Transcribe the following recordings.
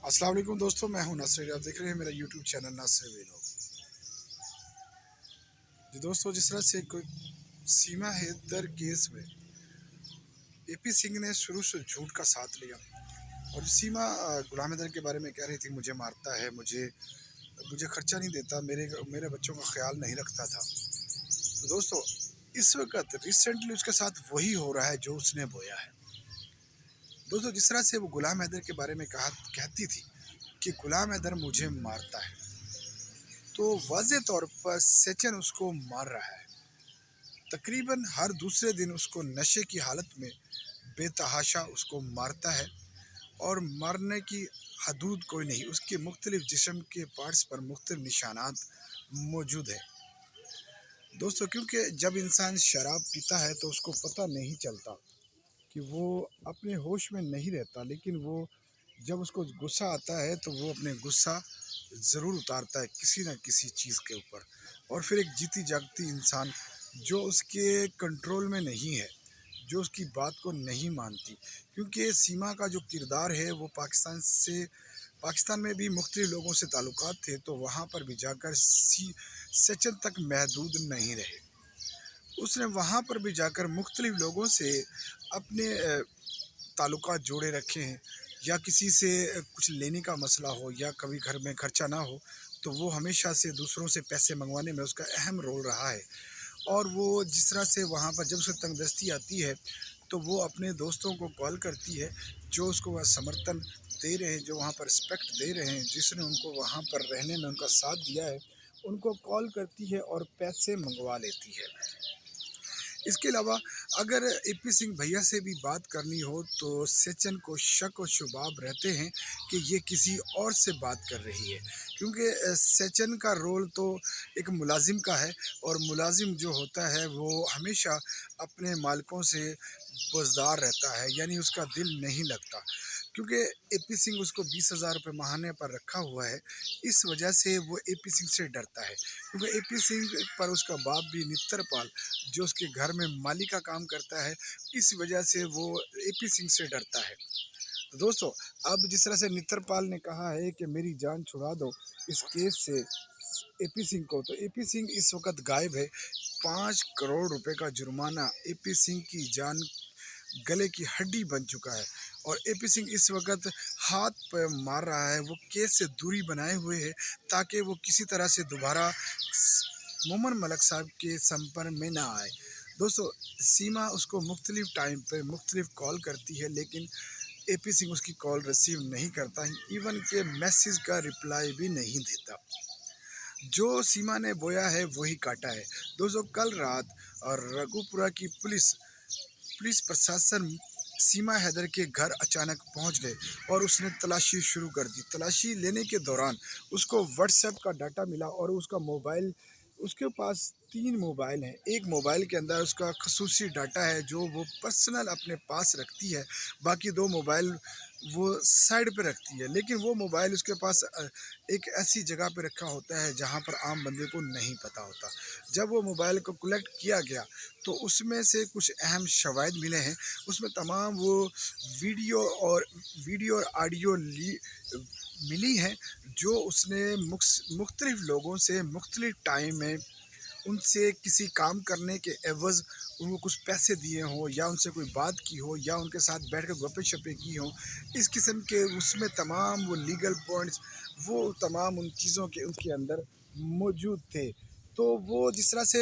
अस्सलाम वालेकुम दोस्तों, मैं हूं नासिर। आप देख रहे हैं मेरा यूट्यूब चैनल नासिर व्लॉग। जी दोस्तों, जिस तरह से कोई सीमा हैदर केस में एपी सिंह ने शुरू से झूठ का साथ लिया और सीमा गुलाम हैदर के बारे में कह रही थी, मुझे मारता है, मुझे मुझे खर्चा नहीं देता, मेरे बच्चों का ख्याल नहीं रखता था। तो दोस्तों, इस वक्त रिसेंटली उसके साथ वही हो रहा है जो उसने बोया है। दोस्तों, जिस तरह से वो गुलाम हैदर के बारे में कहती थी कि गुलाम हैदर मुझे मारता है, तो वाज़े तौर पर सचिन उसको मार रहा है। तकरीबन हर दूसरे दिन उसको नशे की हालत में बेतहाशा उसको मारता है और मारने की हदूद कोई नहीं। उसके मुख्तलिफ जिस्म के पार्ट्स पर मुख्तलिफ निशानात मौजूद हैं। दोस्तों, क्योंकि जब इंसान शराब पीता है तो उसको पता नहीं चलता कि वो अपने होश में नहीं रहता, लेकिन वो जब उसको गुस्सा आता है तो वो अपने गुस्सा ज़रूर उतारता है किसी न किसी चीज़ के ऊपर। और फिर एक जीती जागती इंसान जो उसके कंट्रोल में नहीं है, जो उसकी बात को नहीं मानती। क्योंकि सीमा का जो किरदार है वो पाकिस्तान में भी मुख्तलिफ लोगों से ताल्लुकात थे, तो वहाँ पर भी जाकर सचिन तक महदूद नहीं रहे। उसने वहाँ पर भी जाकर मुख्तलिफ लोगों से अपने ताल्लुकात जोड़े रखे हैं। या किसी से कुछ लेने का मसला हो या कभी घर में खर्चा ना हो, तो वो हमेशा से दूसरों से पैसे मंगवाने में उसका अहम रोल रहा है। और वो जिस तरह से वहाँ पर जब उसे तंगदस्ती आती है तो वो अपने दोस्तों को कॉल करती है, जो उसको वह समर्थन दे रहे हैं, जो वहाँ पर रिस्पेक्ट दे रहे हैं, जिसने उनको वहाँ पर रहने में उनका साथ दिया है, उनको कॉल करती है और पैसे मंगवा लेती है। इसके अलावा अगर एपी सिंह भैया से भी बात करनी हो तो सचिन को शक और शुबाब रहते हैं कि ये किसी और से बात कर रही है। क्योंकि सचिन का रोल तो एक मुलाजिम का है और मुलाजिम जो होता है वो हमेशा अपने मालिकों से बुज़दार रहता है, यानी उसका दिल नहीं लगता। क्योंकि एपी सिंह उसको 20,000 रुपये माहाने पर रखा हुआ है, इस वजह से वो एपी सिंह से डरता है। क्योंकि एपी सिंह पर उसका बाप भी नित्तरपाल, जो उसके घर में माली का काम करता है, इस वजह से वो एपी सिंह से डरता है। तो दोस्तों, अब जिस तरह से नित्तरपाल ने कहा है कि मेरी जान छुड़ा दो इस केस से एपी सिंह को, तो एपी सिंह इस वक्त गायब है। 5 करोड़ रुपए का जुर्माना एपी सिंह की जान गले की हड्डी बन चुका है और एपी सिंह इस वक्त हाथ पर मार रहा है। वो केस से दूरी बनाए हुए है ताकि वो किसी तरह से दोबारा मोमन मलिक साहब के संपर्क में ना आए। दोस्तों, सीमा उसको मुख्तलिफ टाइम पे मुख्तलिफ कॉल करती है, लेकिन एपी सिंह उसकी कॉल रिसीव नहीं करता, इवन के मैसेज का रिप्लाई भी नहीं देता। जो सीमा ने बोया है वही काटा है। दोस्तों, कल रात और रघुपुरा की पुलिस प्रशासन सीमा हैदर के घर अचानक पहुंच गए और उसने तलाशी शुरू कर दी। तलाशी लेने के दौरान उसको व्हाट्सएप का डाटा मिला और उसका मोबाइल, उसके पास 3 मोबाइल हैं। एक मोबाइल के अंदर उसका खसूसी डाटा है जो वो पर्सनल अपने पास रखती है, बाकी 2 मोबाइल वो साइड पे रखती है। लेकिन वो मोबाइल उसके पास एक ऐसी जगह पे रखा होता है जहाँ पर आम बंदे को नहीं पता होता। जब वो मोबाइल को कलेक्ट किया गया तो उसमें से कुछ अहम शवाहिद मिले हैं। उसमें तमाम वो वीडियो और ऑडियो मिली हैं जो उसने मुख्तलिफ लोगों से मुख्तलिफ टाइम में उनसे किसी काम करने के एवज़ उनको कुछ पैसे दिए हों या उनसे कोई बात की हो या उनके साथ बैठ कर गप्पे शप्पे की हों। इस किस्म के उसमें तमाम वो लीगल पॉइंट्स, वो तमाम उन चीज़ों के उसके अंदर मौजूद थे। तो वो जिस तरह से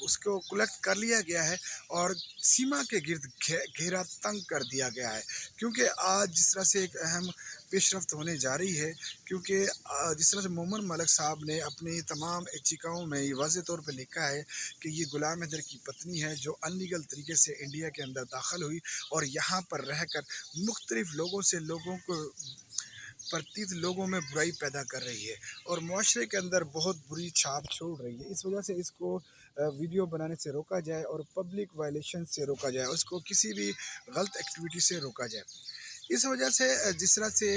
उसको कलेक्ट कर लिया गया है और सीमा के गिर्द घेरा तंग कर दिया गया है। क्योंकि आज जिस तरह से एक अहम पेशरफ्त होने जा रही है, क्योंकि जिस तरह से मोमन मलिक साहब ने अपनी तमाम याचिकाओं में ये वाज़ेह तौर पे लिखा है कि ये गुलाम हैदर की पत्नी है जो अनलीगल तरीके से इंडिया के अंदर दाखिल हुई और यहाँ पर रहकर मुख्तलिफ लोगों को प्रतीत लोगों में बुराई पैदा कर रही है और मुआशरे के अंदर बहुत बुरी छाप छोड़ रही है। इस वजह से इसको वीडियो बनाने से रोका जाए और पब्लिक वायलेशन से रोका जाए, उसको किसी भी गलत एक्टिविटी से रोका जाए। इस वजह से जिस तरह से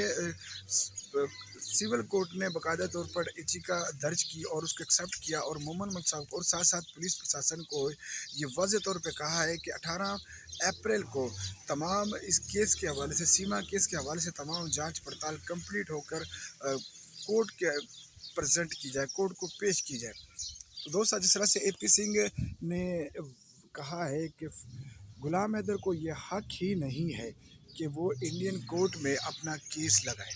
सिविल कोर्ट ने बाकायदा तौर पर याचिका दर्ज की और उसको एक्सेप्ट किया और मोमन मलिक साहब को और साथ साथ पुलिस प्रशासन को ये वाज़ेह तौर पे कहा है कि 18 अप्रैल को तमाम इस केस के हवाले से, सीमा केस के हवाले से तमाम जांच पड़ताल कंप्लीट होकर कोर्ट के प्रेजेंट की जाए, कोर्ट को पेश की जाए। तो दोस्तों, जिस तरह से एपी सिंह ने कहा है कि गुलाम हैदर को ये हक ही नहीं है कि वो इंडियन कोर्ट में अपना केस लगाए।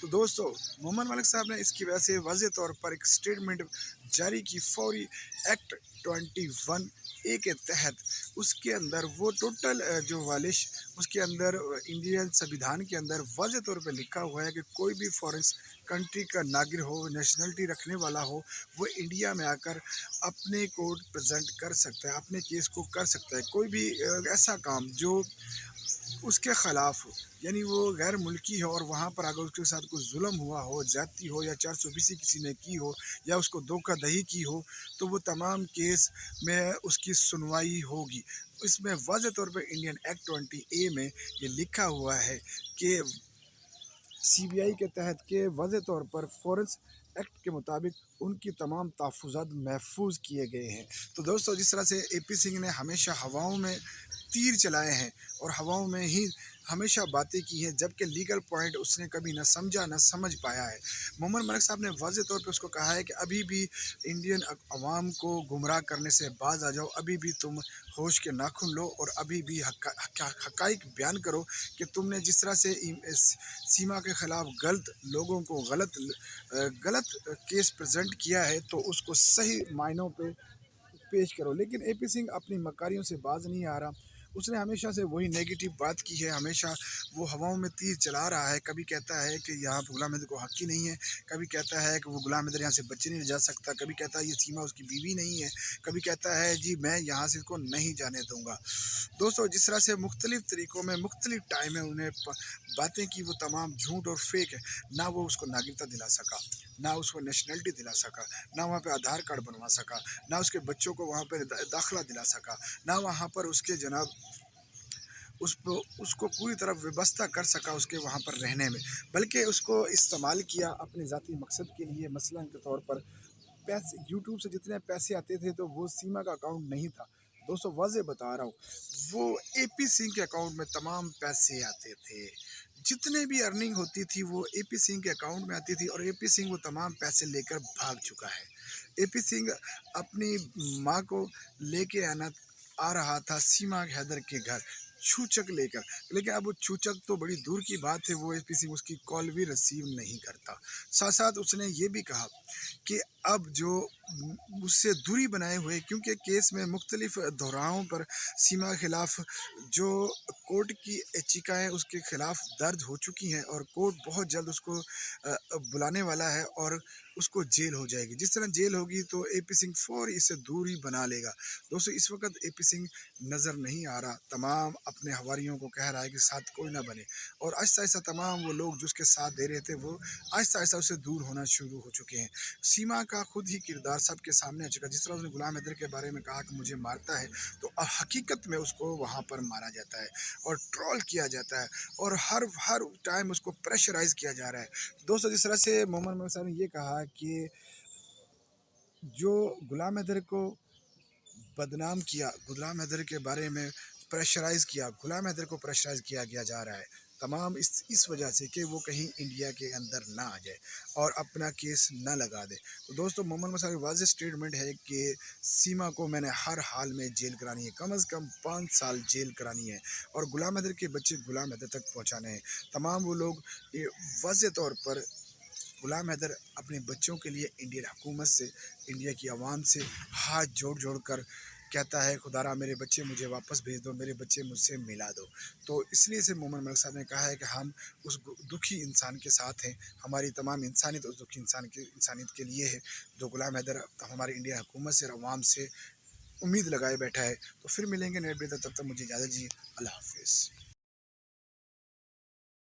तो दोस्तों, मोहम्मद मलिक साहब ने इसकी वजह से वाज़ेह तौर पर एक स्टेटमेंट जारी की। फौरी एक्ट 21A के तहत उसके अंदर वो टोटल जो वालिश उसके अंदर इंडियन संविधान के अंदर वाज़ेह तौर पर लिखा हुआ है कि कोई भी फॉरेन कंट्री का नागरिक हो, नेशनलिटी रखने वाला हो, वो इंडिया में आकर अपने कोर्ट प्रेजेंट कर सकता है, अपने केस को कर सकता है। कोई भी ऐसा काम जो उसके ख़िलाफ़ हो, यानी वो गैर मुल्की है और वहाँ पर अगर उसके साथ कोई जुल्म हुआ हो, ज़्यादती हो या 420 किसी ने की हो या उसको धोखाधड़ी की हो, तो वो तमाम केस में उसकी सुनवाई होगी। इसमें वाज़ेह तौर पर इंडियन एक्ट 20A में ये लिखा हुआ है कि CBI के तहत के वाज़ेह तौर पर फॉरेंस एक्ट के मुताबिक उनकी तमाम तहफ़्फ़ुज़ात महफूज किए गए हैं। तो दोस्तों, जिस तरह से एपी सिंह ने हमेशा हवाओं में तीर चलाए हैं और हवाओं में ही हमेशा बातें की हैं, जबकि लीगल पॉइंट उसने कभी ना समझा ना समझ पाया है। मोहम्मद मलिक साहब ने वाज़ेह तौर पे उसको कहा है कि अभी भी इंडियन अवाम को गुमराह करने से बाज आ जाओ, अभी भी तुम होश के नाखून लो और अभी भी हक़ाइक़ बयान करो कि तुमने जिस तरह से सीमा के ख़िलाफ़ गलत लोगों को गलत केस प्रेजेंट किया है, तो उसको सही मायनों पे पेश करो। लेकिन एपी सिंह अपनी मकारियों से बाज नहीं आ रहा। उसने हमेशा से वही नेगेटिव बात की है, हमेशा वो हवाओं में तीर चला रहा है। कभी कहता है कि यहाँ पर गुलाम हैदर को हक़ ही नहीं है, कभी कहता है कि वो गुलाम हैदर यहाँ से बच्चे नहीं ले जा सकता, कभी कहता है ये सीमा उसकी बीवी नहीं है, कभी कहता है जी मैं यहाँ से इसको नहीं जाने दूँगा। दोस्तों, जिस तरह से मुख्तलिफ़ तरीक़ों में मुख्तलिफ़ टाइम में उन्हें बातें की, वो तमाम झूठ और फेक है। ना वो उसको नागरिकता दिला सका, ना उसको नेशनलिटी दिला सका, ना वहाँ पे आधार कार्ड बनवा सका, ना उसके बच्चों को वहाँ पर दाखिला दिला सका, ना वहाँ पर उसके जनाब उसको पूरी तरह व्यवस्था कर सका उसके वहाँ पर रहने में, बल्कि उसको इस्तेमाल किया अपने ज़ाती मकसद के लिए। मसलन के तौर पर पैसे, यूट्यूब से जितने पैसे आते थे तो वो सीमा का अकाउंट नहीं था। दोस्तों, वाज़ेह बता रहा हूँ, वो एपी सिंह के अकाउंट में तमाम पैसे आते थे। जितने भी अर्निंग होती थी वो एपी सिंह के अकाउंट में आती थी और एपी सिंह वो तमाम पैसे लेकर भाग चुका है। एपी सिंह अपनी माँ को लेके आ रहा था सीमा हैदर के घर छूचक लेकर, लेकिन अब वो छूचक तो बड़ी दूर की बात है, वो एपी सिंह उसकी कॉल भी रिसीव नहीं करता। साथ साथ उसने ये भी कहा कि अब जो उससे दूरी बनाए हुए, क्योंकि केस में मुख्तलिफ दोहराहों पर सीमा के ख़िलाफ़ जो कोर्ट की याचिकाएँ उसके ख़िलाफ़ दर्ज हो चुकी हैं और कोर्ट बहुत जल्द उसको बुलाने वाला है और उसको जेल हो जाएगी। जिस तरह जेल होगी तो एपी सिंह फ़ौरी इससे दूरी बना लेगा। दोस्तों, इस वक्त एपी सिंह नज़र नहीं आ रहा, तमाम अपने हवारियों को कह रहा है कि साथ कोई ना बने, और आहिस्ता आहिस्ता तमाम वो लोग जो उसके साथ दे रहे थे वो आहिस्ता आहिस्ता उससे दूर होना शुरू हो चुके हैं। सीमा का खुद ही किरदार सबके सामने आ चुका। जिस तरह उसने गुलाम हैदर के बारे में कहा कि मुझे मारता है, तो हकीकत में उसको वहाँ पर मारा जाता है और ट्रोल किया जाता है और हर टाइम उसको प्रेशराइज़ किया जा रहा है। दोस्तों, जिस तरह से मोहम्मद मलिक साहब ने ये कहा कि जो गुलाम हैदर को बदनाम किया, गुलाम हैदर के बारे में प्रेशराइज़ किया, गुलाम हैदर को प्रेशराइज़ किया गया जा रहा है तमाम इस वजह से कि वो कहीं इंडिया के अंदर ना आ जाए और अपना केस ना लगा दे। तो दोस्तों, मोहम्मद मलिक साहब की वाज़ेह स्टेटमेंट है कि सीमा को मैंने हर हाल में जेल करानी है, कम से कम 5 साल जेल करानी है और गुलाम हैदर के बच्चे गुलाम हैदर तक पहुँचाने हैं। तमाम वो लोग ये वाज़ेह तौर पर गुलाम हैदर अपने बच्चों के लिए इंडियन हुकूमत से, इंडिया की आवाम से हाथ जोड़ कर कहता है, खुदारा मेरे बच्चे मुझे वापस भेज दो, मेरे बच्चे मुझसे मिला दो। तो इसलिए से मोहम्मद मलिक साहब ने कहा है कि हम उस दुखी इंसान के साथ हैं, हमारी तमाम इंसानियत उस दुखी इंसानियत के लिए है जो गुलाम हैदर हमारी इंडिया हुकूमत से और अवाम से उम्मीद लगाए बैठा है। तो फिर मिलेंगे नेट बेहतर, तब तक मुझे इजाज़त दीजिए। अल्लाह हाफ़िज़।